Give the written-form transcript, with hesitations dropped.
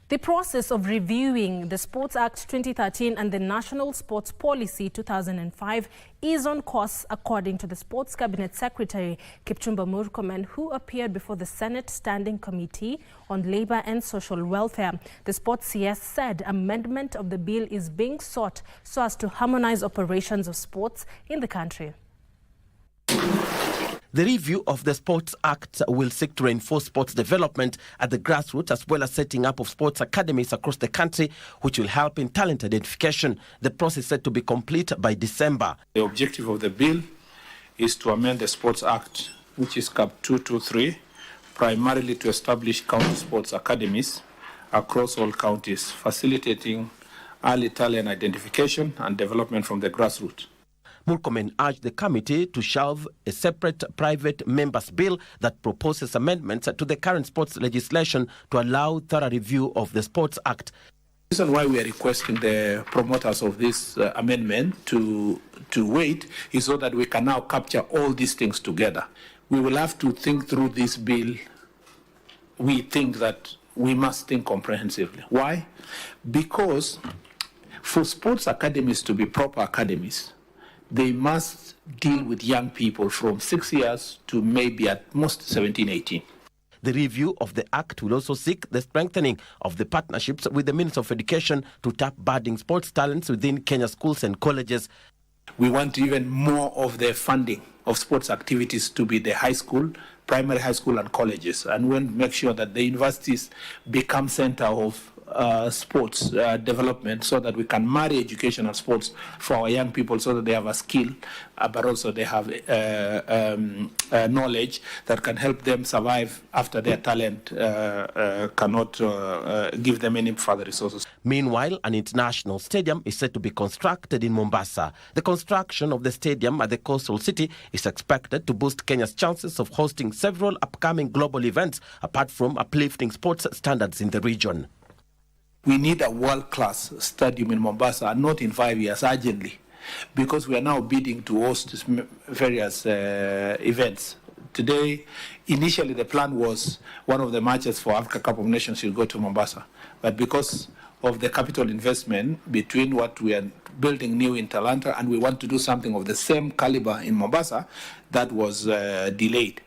The process of reviewing the Sports Act 2013 and the National Sports Policy 2005 is on course, according to the Sports Cabinet Secretary Kipchumba Murkomen, who appeared before the Senate Standing Committee on Labour and Social Welfare. The Sports CS said amendment of the bill is being sought so as to harmonize operations of sports in the country. The review of the Sports Act will seek to reinforce sports development at the grassroots, as well as setting up of sports academies across the country, which will help in talent identification. The process is set to be complete by December. The objective of the bill is to amend the Sports Act, which is Cap 223, primarily to establish county sports academies across all counties, facilitating early talent identification and development from the grassroots. Murkomen urged the committee to shelve a separate private members' bill that proposes amendments to the current sports legislation to allow thorough review of the Sports Act. The reason why we are requesting the promoters of this amendment to wait is so that we can now capture all these things together. We will have to think through this bill. We think that we must think comprehensively. Why? Because for sports academies to be proper academies, they must deal with young people from 6 years to maybe at most 17, 18. The review of the Act will also seek the strengthening of the partnerships with the Ministry of Education to tap budding sports talents within Kenya schools and colleges. We want even more of the funding of sports activities to be the high school, primary high school and colleges, and we want to make sure that the universities become center of sports development, so that we can marry education and sports for our young people, so that they have a skill, but also they have knowledge that can help them survive after their talent cannot give them any further resources. Meanwhile, an international stadium is set to be constructed in Mombasa. The construction of the stadium at the coastal city is expected to boost Kenya's chances of hosting several upcoming global events, apart from uplifting sports standards in the region. We need a world-class stadium in Mombasa, and not in 5 years, urgently, because we are now bidding to host various events. Today, initially the plan was one of the matches for Africa Cup of Nations should go to Mombasa, but because of the capital investment between what we are building new in Talanta and we want to do something of the same caliber in Mombasa, that was delayed.